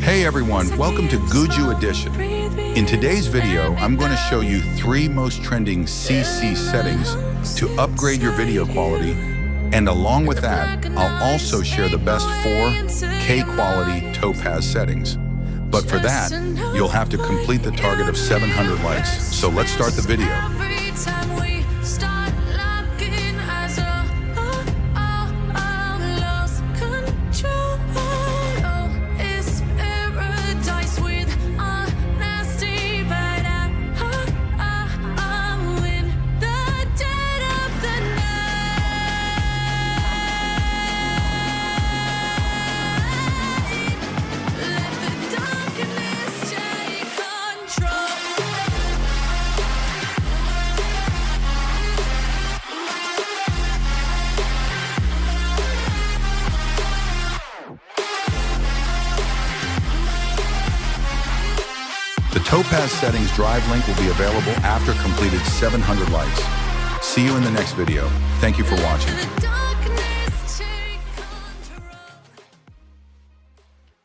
Hey everyone, welcome to Guju Edition. In today's video, I'm going to show you 3 most trending CC settings to upgrade your video quality, and along with that, I'll also share the best 4K quality Topaz settings. But for that, you'll have to complete the target of 700 likes. So let's start the video. The Topaz settings drive link will be available after completed 700 likes. See you in the next video. Thank you for watching.